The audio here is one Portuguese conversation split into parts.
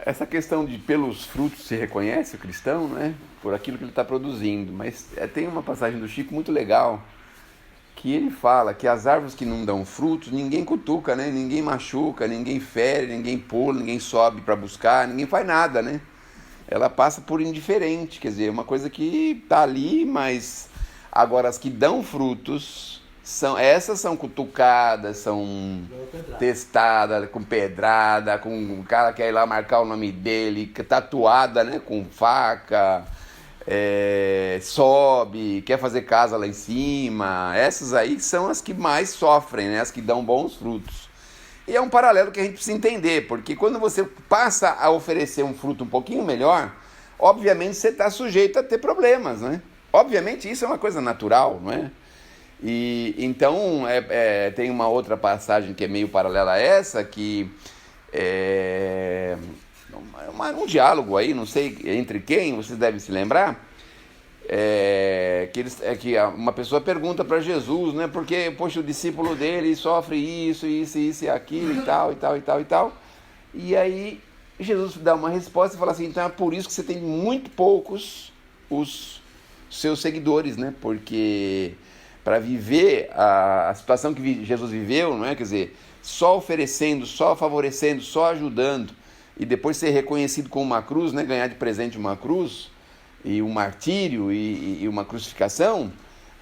Essa questão de pelos frutos se reconhece o cristão, né? Por aquilo que ele está produzindo. Mas tem uma passagem do Chico muito legal, que ele fala que as árvores que não dão frutos, ninguém cutuca, né? Ninguém machuca, ninguém fere, ninguém pula, ninguém sobe para buscar, ninguém faz nada, né? Ela passa por indiferente, quer dizer, é uma coisa que está ali, mas agora as que dão frutos, essas são cutucadas, são testadas com pedrada, com o cara que quer ir lá marcar o nome dele, tatuada, né, com faca, sobe, quer fazer casa lá em cima. Essas aí são as que mais sofrem, né, as que dão bons frutos. E é um paralelo que a gente precisa entender, porque quando você passa a oferecer um fruto um pouquinho melhor, obviamente você está sujeito a ter problemas, né? Obviamente isso é uma coisa natural, não é? E então tem uma outra passagem que é meio paralela a essa, que é um diálogo aí, não sei entre quem, vocês devem se lembrar, que uma pessoa pergunta para Jesus, né, porque, poxa, o discípulo dele sofre isso e aquilo e tal, e tal, e tal, e tal. E aí Jesus dá uma resposta e fala assim, então é por isso que você tem muito poucos os seus seguidores, né, porque para viver a situação que Jesus viveu, não é? Quer dizer, só oferecendo, só favorecendo, só ajudando, e depois ser reconhecido com uma cruz, né, ganhar de presente uma cruz, e um martírio e uma crucificação,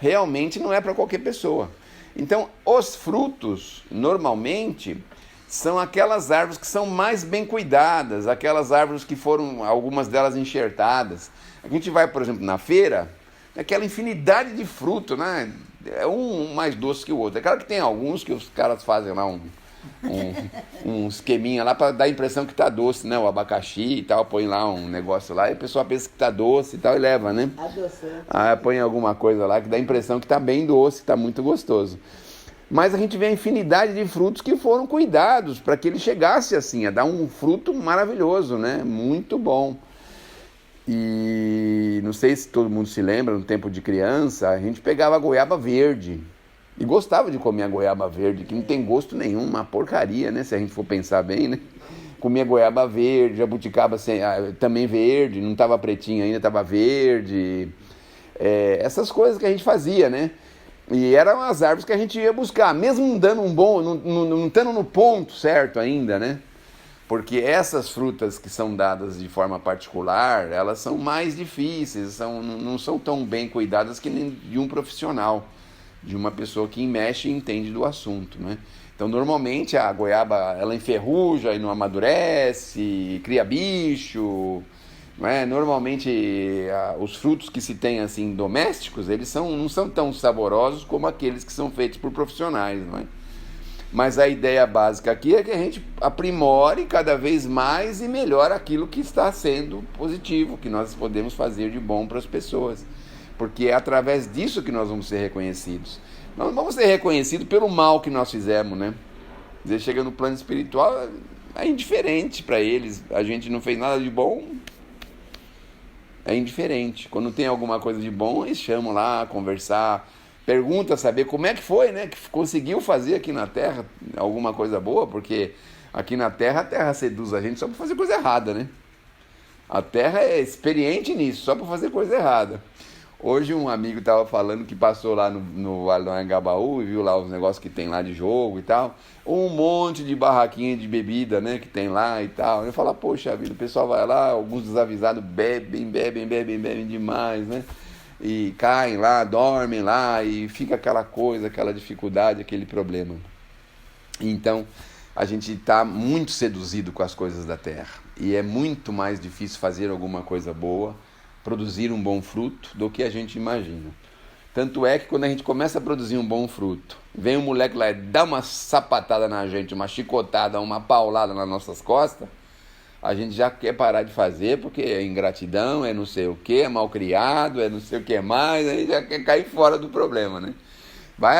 realmente não é para qualquer pessoa. Então, os frutos, normalmente, são aquelas árvores que são mais bem cuidadas, aquelas árvores que foram, algumas delas, enxertadas. A gente vai, por exemplo, na feira, aquela infinidade de fruto, né? É um mais doce que o outro. É claro que tem alguns que os caras fazem lá um esqueminha lá para dar a impressão que tá doce, né? O abacaxi e tal, põe lá um negócio lá e o pessoal pensa que tá doce e tal e leva, né? Aí põe alguma coisa lá que dá a impressão que tá bem doce, que tá muito gostoso. Mas a gente vê a infinidade de frutos que foram cuidados para que ele chegasse assim, a dar um fruto maravilhoso, né? Muito bom. E não sei se todo mundo se lembra, no tempo de criança, a gente pegava a goiaba verde. E gostava de comer a goiaba verde, que não tem gosto nenhum, uma porcaria, né? Se a gente for pensar bem, né? Comia goiaba verde, jabuticaba também verde, não estava pretinha ainda, estava verde. Essas coisas que a gente fazia, né? E eram as árvores que a gente ia buscar, mesmo não dando não estando no ponto certo ainda, né? Porque essas frutas que são dadas de forma particular, elas são mais difíceis, não são tão bem cuidadas que nem de um profissional, de uma pessoa que mexe e entende do assunto, né? Então, normalmente, a goiaba, ela enferruja e não amadurece, cria bicho, não é? Normalmente, os frutos que se tem, assim, domésticos, eles não são tão saborosos como aqueles que são feitos por profissionais, não é? Mas a ideia básica aqui é que a gente aprimore cada vez mais e melhor aquilo que está sendo positivo, que nós podemos fazer de bom para as pessoas. Porque é através disso que nós vamos ser reconhecidos. Nós não vamos ser reconhecidos pelo mal que nós fizemos, né? Quer dizer, chega no plano espiritual, é indiferente para eles. A gente não fez nada de bom, é indiferente. Quando tem alguma coisa de bom, eles chamam lá, conversar, pergunta, saber como é que foi, né? Que conseguiu fazer aqui na Terra alguma coisa boa, porque aqui na Terra, a Terra seduz a gente só para fazer coisa errada, né? A Terra é experiente nisso, só para fazer coisa errada. Hoje um amigo estava falando que passou lá no Vale do Anhangabaú e viu lá os negócios que tem lá de jogo e tal. Um monte de barraquinha de bebida, né, que tem lá e tal. Eu falo, poxa vida, o pessoal vai lá, alguns desavisados bebem demais, né? E caem lá, dormem lá e fica aquela coisa, aquela dificuldade, aquele problema. Então, a gente está muito seduzido com as coisas da terra. E é muito mais difícil fazer alguma coisa boa, produzir um bom fruto, do que a gente imagina. Tanto é que quando a gente começa a produzir um bom fruto, vem um moleque lá e dá uma sapatada na gente, uma chicotada, uma paulada nas nossas costas, a gente já quer parar de fazer, porque é ingratidão, é não sei o que, é mal criado, é não sei o que mais, aí já quer cair fora do problema, né? Vai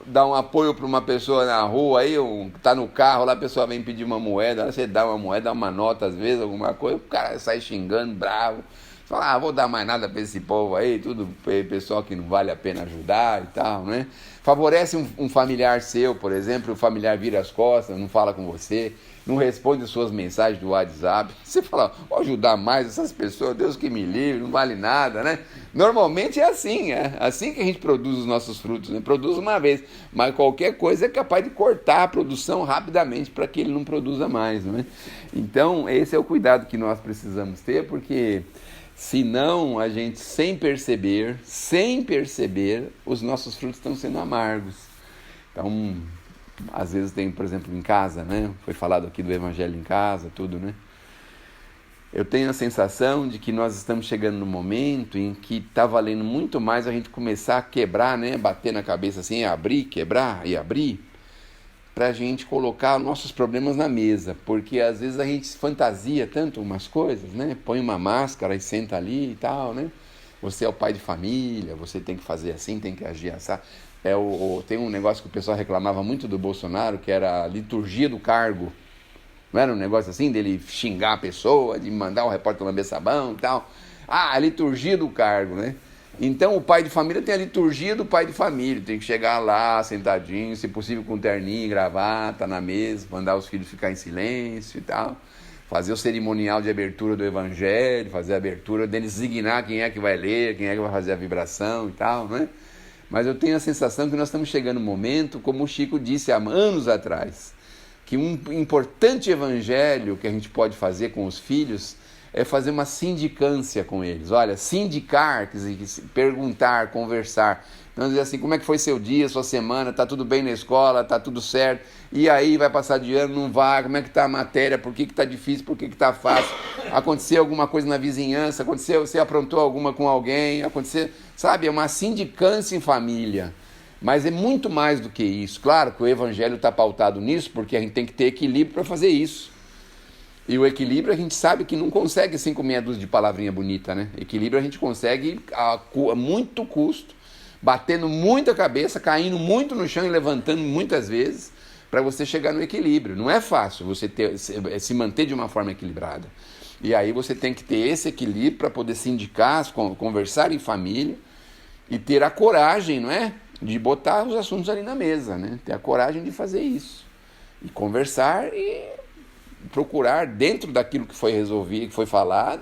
dar um apoio para uma pessoa na rua, aí tá no carro, lá a pessoa vem pedir uma moeda, você dá uma moeda, dá uma nota às vezes, alguma coisa, o cara sai xingando, bravo, Fala, vou dar mais nada para esse povo aí, tudo pessoal que não vale a pena ajudar e tal, né? Favorece um familiar seu, por exemplo, o familiar vira as costas, não fala com você, não responde suas mensagens do WhatsApp. Você fala, vou ajudar mais essas pessoas, Deus que me livre, não vale nada, né? Normalmente é assim que a gente produz os nossos frutos, né? Produz uma vez, mas qualquer coisa é capaz de cortar a produção rapidamente para que ele não produza mais, né? Então, esse é o cuidado que nós precisamos ter, porque senão a gente, sem perceber, os nossos frutos estão sendo amargos. Então, às vezes tem, por exemplo, em casa, né? Foi falado aqui do evangelho em casa, tudo, né? Eu tenho a sensação de que nós estamos chegando no momento em que está valendo muito mais a gente começar a quebrar, né? Bater na cabeça assim, abrir, quebrar e abrir, para a gente colocar nossos problemas na mesa, porque às vezes a gente fantasia tanto umas coisas, né? Põe uma máscara e senta ali e tal, né? Você é o pai de família, você tem que fazer assim, tem que agir assim. Tem um negócio que o pessoal reclamava muito do Bolsonaro, que era a liturgia do cargo. Não era um negócio assim, dele xingar a pessoa, de mandar o repórter lamber sabão e tal. A liturgia do cargo, né? Então o pai de família tem a liturgia do pai de família, tem que chegar lá sentadinho, se possível com terninho, gravata na mesa, mandar os filhos ficar em silêncio e tal, fazer o cerimonial de abertura do evangelho, fazer a abertura, designar quem é que vai ler, quem é que vai fazer a vibração e tal, né? Mas eu tenho a sensação que nós estamos chegando no momento, como o Chico disse há anos atrás, que um importante evangelho que a gente pode fazer com os filhos é fazer uma sindicância com eles. Olha, sindicar, quer dizer, perguntar, conversar. Então, dizer assim, como é que foi seu dia, sua semana, tá tudo bem na escola, tá tudo certo, e aí vai passar de ano, não vai, como é que tá a matéria, por que tá difícil, por que tá fácil, aconteceu alguma coisa na vizinhança, você aprontou alguma com alguém, sabe, é uma sindicância em família. Mas é muito mais do que isso. Claro que o evangelho está pautado nisso, porque a gente tem que ter equilíbrio para fazer isso. E o equilíbrio a gente sabe que não consegue assim com meia dúzia de palavrinha bonita, né? Equilíbrio a gente consegue a muito custo, batendo muita cabeça, caindo muito no chão e levantando muitas vezes para você chegar no equilíbrio. Não é fácil você se manter de uma forma equilibrada. E aí você tem que ter esse equilíbrio para poder se indicar, conversar em família e ter a coragem, não é? De botar os assuntos ali na mesa, né? Ter a coragem de fazer isso. E conversar e procurar, dentro daquilo que foi resolvido, que foi falado,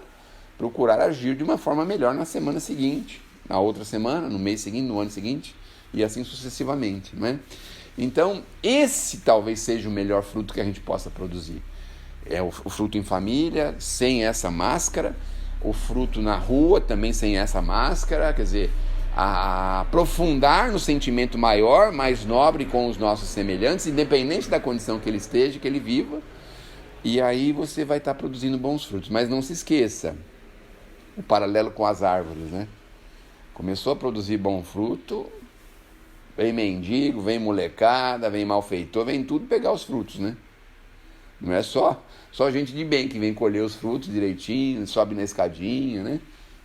procurar agir de uma forma melhor na semana seguinte, na outra semana, no mês seguinte, no ano seguinte, e assim sucessivamente, não é? Então, esse talvez seja o melhor fruto que a gente possa produzir. É o fruto em família, sem essa máscara, o fruto na rua, também sem essa máscara, quer dizer, a aprofundar no sentimento maior, mais nobre com os nossos semelhantes, independente da condição que ele esteja, que ele viva, e aí você vai estar produzindo bons frutos. Mas não se esqueça, o paralelo com as árvores, né? Começou a produzir bom fruto, vem mendigo, vem molecada, vem malfeitor, vem tudo pegar os frutos, né? Não é só gente de bem que vem colher os frutos direitinho, sobe na escadinha, né?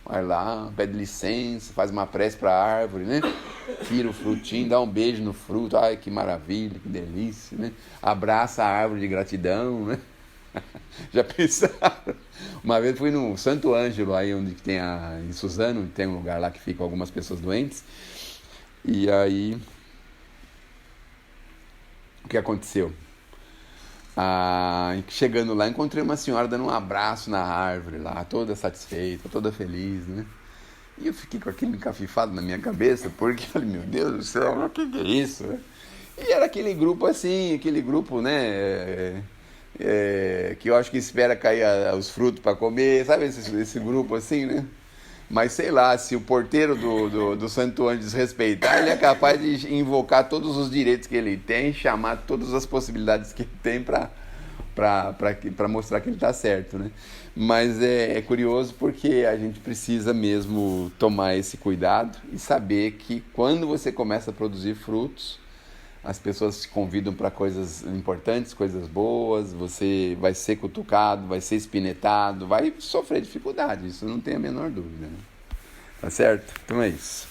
Vai lá, pede licença, faz uma prece para a árvore, né? Tira o frutinho, dá um beijo no fruto, ai que maravilha, que delícia, né? Abraça a árvore de gratidão, né? Já pensaram? Uma vez fui no Santo Ângelo, aí onde tem em Suzano, tem um lugar lá que ficam algumas pessoas doentes, e aí o que aconteceu? Chegando lá, encontrei uma senhora dando um abraço na árvore lá, toda satisfeita, toda feliz, né? E eu fiquei com aquilo encafifado na minha cabeça, porque eu falei, meu Deus do céu, o que é isso? E era aquele grupo assim, né? Que eu acho que espera cair os frutos para comer, sabe esse grupo assim, né? Mas sei lá, se o porteiro do santuário desrespeitar, ele é capaz de invocar todos os direitos que ele tem, chamar todas as possibilidades que ele tem para mostrar que ele está certo, né? Mas é curioso porque a gente precisa mesmo tomar esse cuidado e saber que quando você começa a produzir frutos, as pessoas te convidam para coisas importantes, coisas boas, você vai ser cutucado, vai ser espinetado, vai sofrer dificuldade, isso não tem a menor dúvida, né? Tá certo? Então é isso.